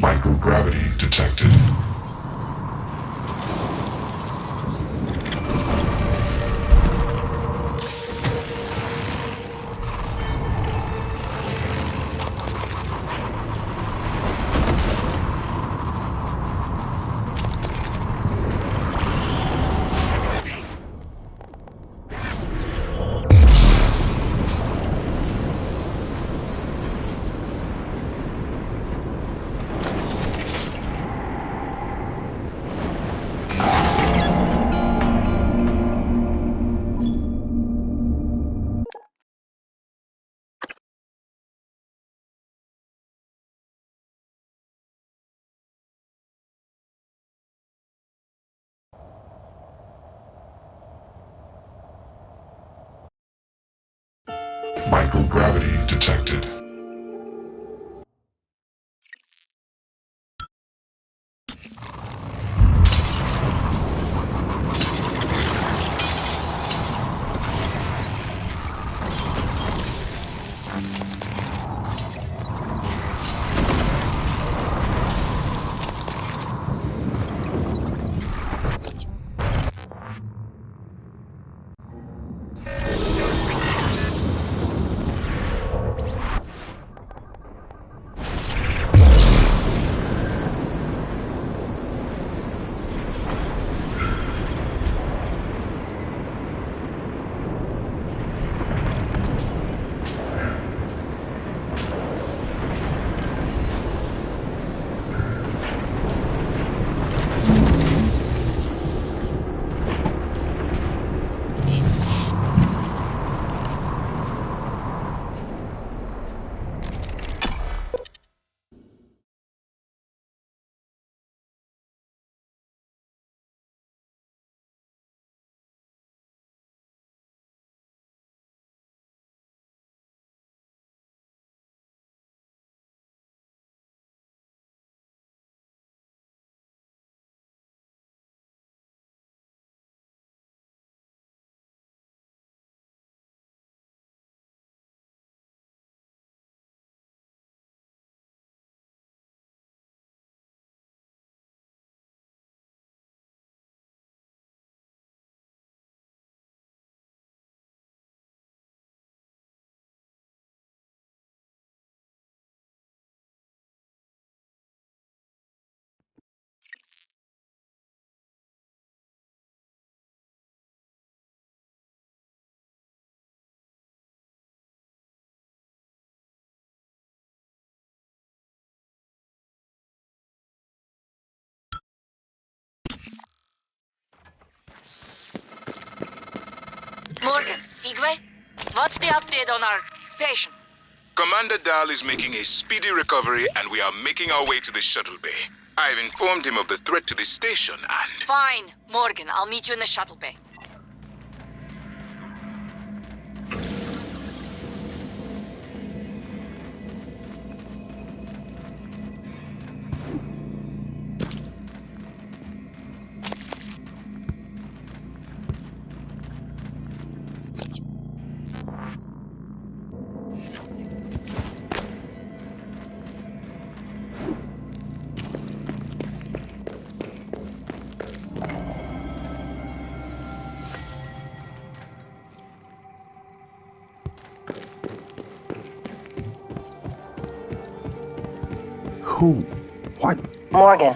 Microgravity detected. Microgravity detected. Morgan, Igwe, what's the update on our patient? Commander Dahl is making a speedy recovery, and we are making our way to the shuttle bay. I've informed him of the threat to the station, and... Fine, Morgan, I'll meet you in the shuttle bay. Who? What? Morgan.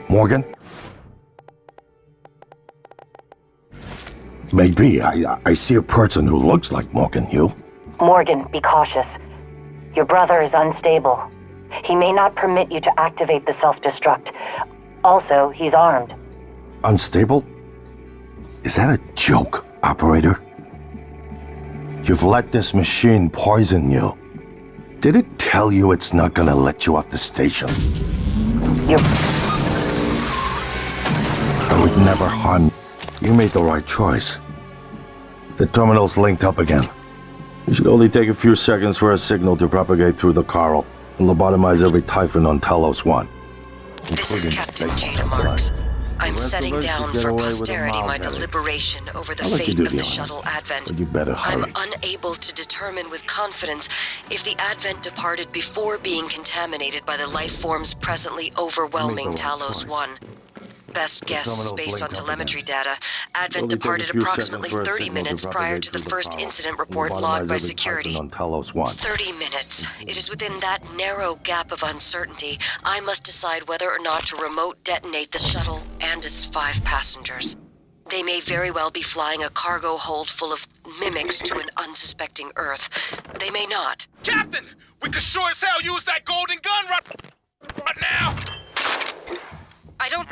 Morgan? Maybe. I see a person who looks like Morgan, you. Morgan, be cautious. Your brother is unstable. He may not permit you to activate the self-destruct. Also, he's armed. Unstable? Is that a joke, operator? You've let this machine poison you. Did it tell you it's not gonna let you off the station? I would never harm you. You made the right choice. The terminal's linked up again. It should only take a few seconds for a signal to propagate through the coral and lobotomize every Typhon on Talos I. This is Captain Jada Marks. I'm setting down for posterity my deliberation over the fate of the shuttle Advent. But you better hurry. I'm unable to determine with confidence if the Advent departed before being contaminated by the life forms presently overwhelming Talos I. Best guess, based on telemetry data, Advent departed approximately 30 minutes prior to the first incident report logged by security. 30 minutes. It is within that narrow gap of uncertainty I must decide whether or not to remote detonate the shuttle and its 5 passengers. They may very well be flying a cargo hold full of mimics to an unsuspecting Earth. They may not. Captain! We could sure as hell use that golden gun right now! I don't...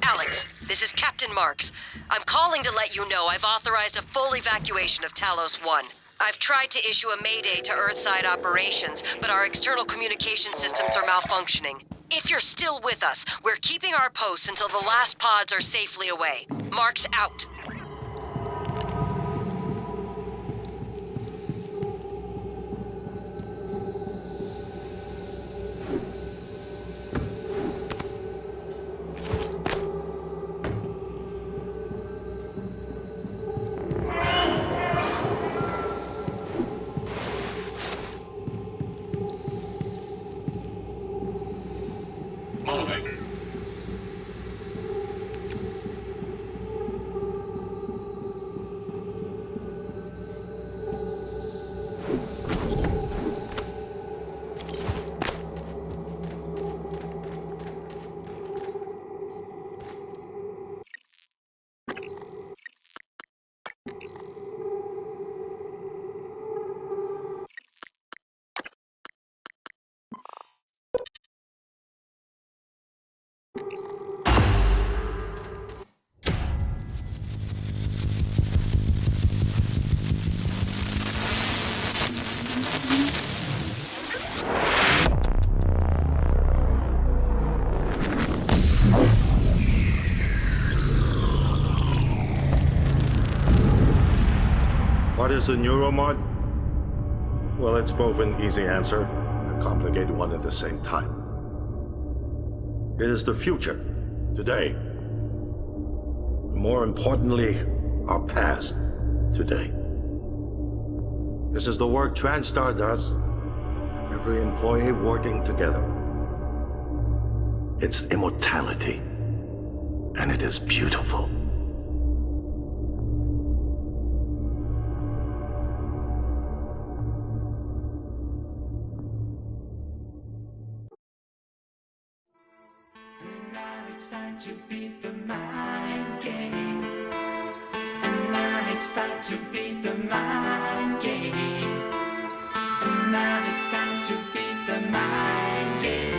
Alex, this is Captain Marks. I'm calling to let you know I've authorized a full evacuation of Talos I. I've tried to issue a mayday to Earthside operations, but our external communication systems are malfunctioning. If you're still with us, we're keeping our posts until the last pods are safely away. Marks out. What is a neuromod? Well, it's both an easy answer and a complicated one at the same time. It is the future, today. More importantly, our past, today. This is the work TranStar does. Every employee working together. It's immortality, and it is beautiful. It's time to beat the mind game. And now it's time to beat the mind game. And now it's time to beat the mind game.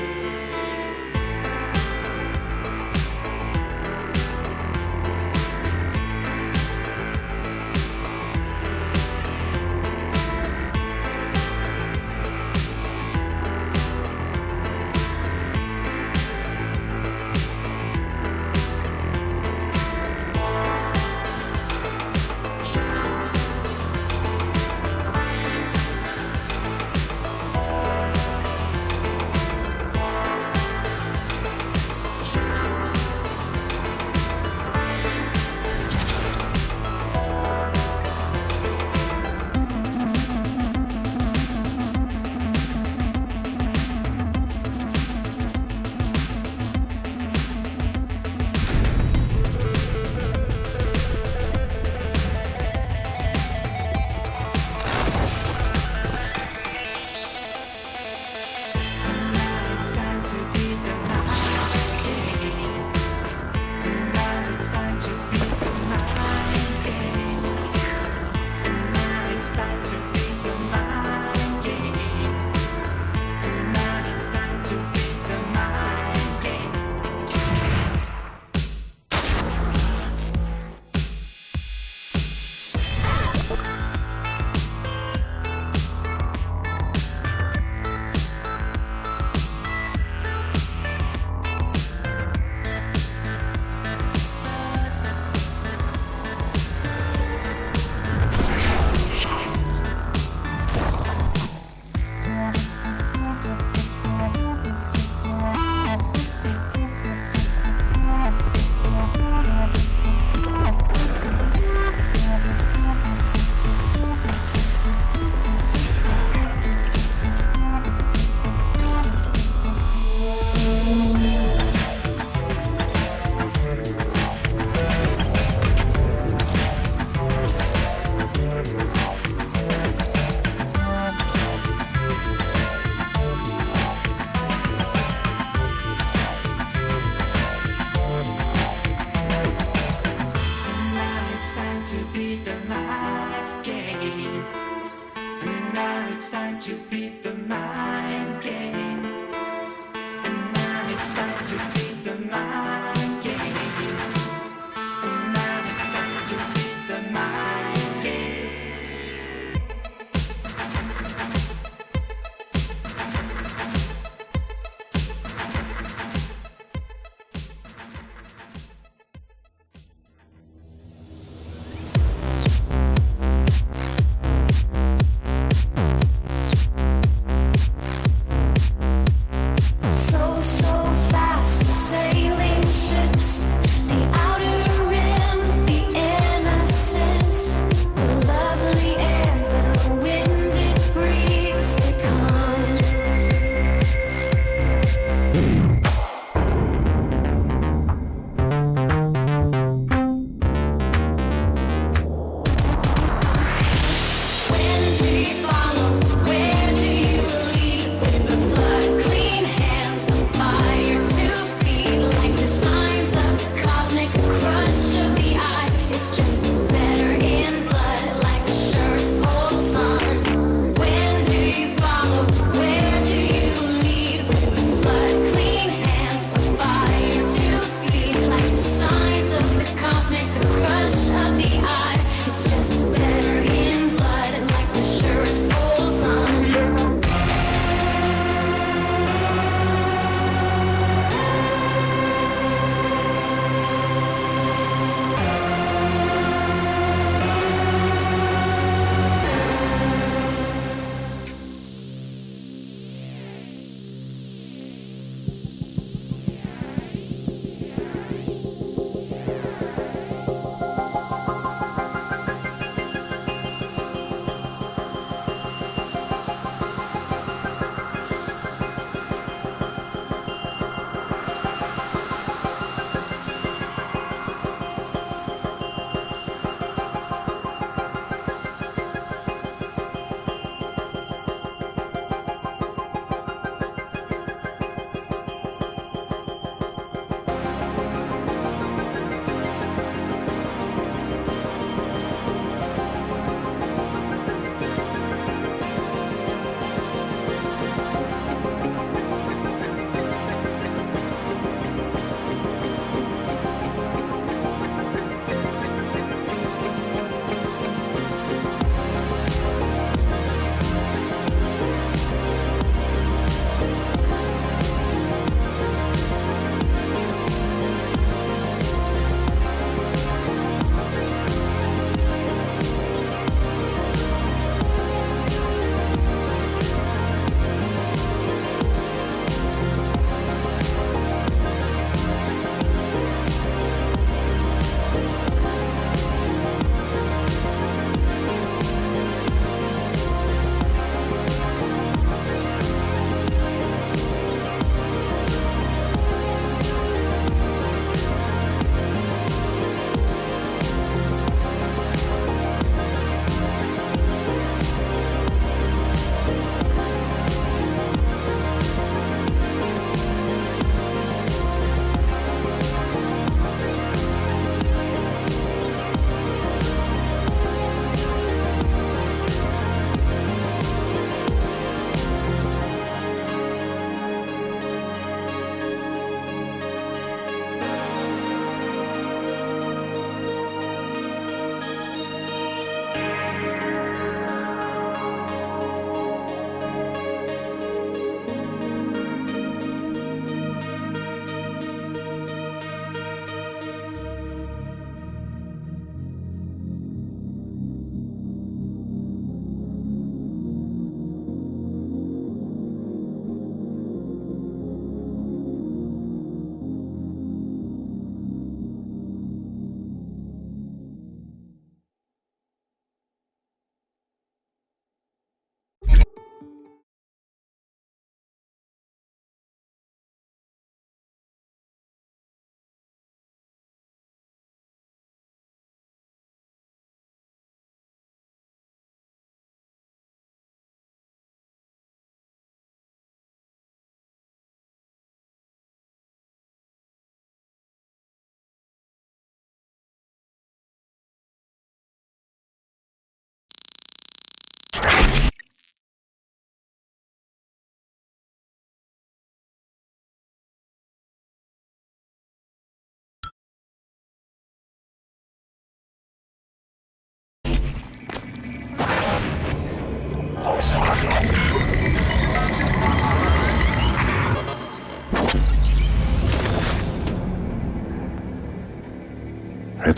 the mind game. And now it's time to beat the mind game. And now it's time to beat the mind game.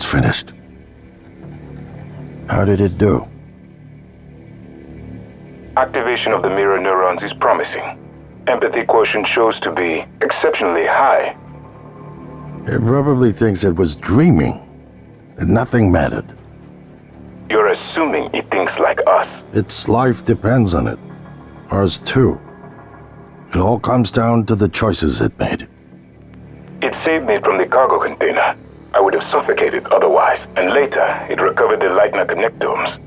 it's finished. How did it do? Activation of the mirror neurons is promising. Empathy quotient shows to be exceptionally high. It probably thinks it was dreaming, and nothing mattered. You're assuming it thinks like us. Its life depends on it. Ours too. It all comes down to the choices it made. It saved me from the cargo container. I would have suffocated otherwise, and later it recovered the Lightner connectomes.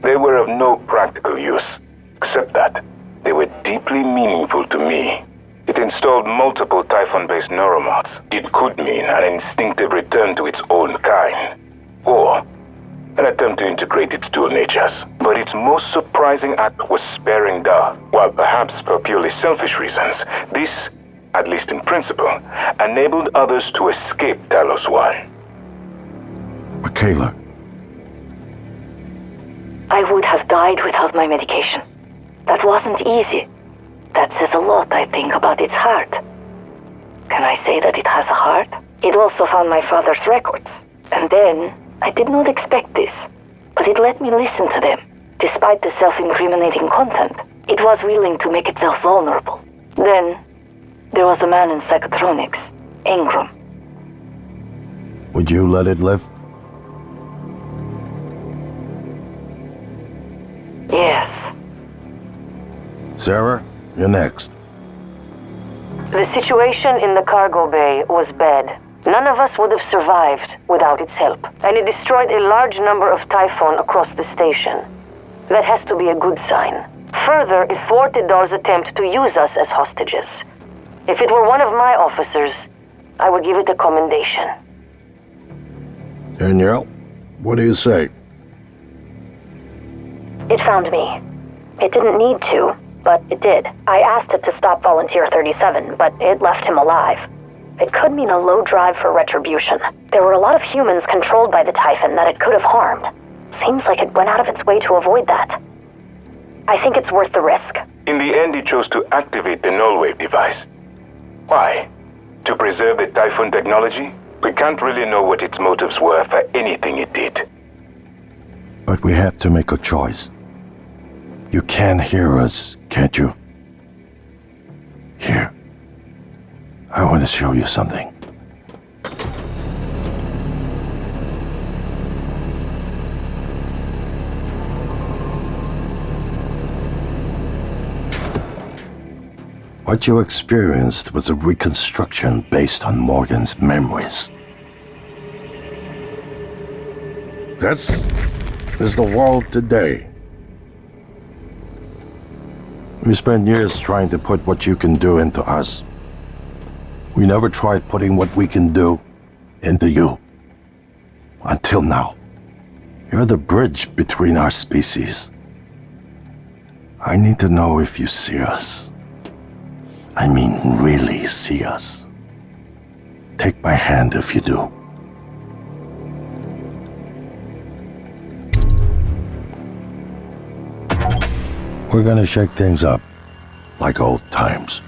They were of no practical use, except that they were deeply meaningful to me. It installed multiple Typhon-based neuromods. It could mean an instinctive return to its own kind, or an attempt to integrate its dual natures. But its most surprising act was sparing Dar. While perhaps for purely selfish reasons, this, at least in principle, enabled others to escape Talos I. Michaela. I would have died without my medication. That wasn't easy. That says a lot, I think, about its heart. Can I say that it has a heart? It also found my father's records. And then, I did not expect this, but it let me listen to them. Despite the self-incriminating content, it was willing to make itself vulnerable. Then, there was a man in psychotronics, Ingram. Would you let it live? Yes. Sarah, you're next. The situation in the cargo bay was bad. None of us would have survived without its help, and it destroyed a large number of Typhon across the station. That has to be a good sign. Further, it thwarted Dar's attempt to use us as hostages. If it were one of my officers, I would give it a commendation. Danielle, what do you say? It found me. It didn't need to, but it did. I asked it to stop Volunteer 37, but it left him alive. It could mean a low drive for retribution. There were a lot of humans controlled by the Typhon that it could have harmed. Seems like it went out of its way to avoid that. I think it's worth the risk. In the end, it chose to activate the null-wave device. Why? To preserve the Typhon technology? We can't really know what its motives were for anything it did. But we have to make a choice. You can hear us, can't you? Here. I want to show you something. What you experienced was a reconstruction based on Morgan's memories. This is the world today. We spent years trying to put what you can do into us. We never tried putting what we can do into you. Until now. You're the bridge between our species. I need to know if you see us. I mean, really see us. Take my hand if you do. We're gonna shake things up, like old times.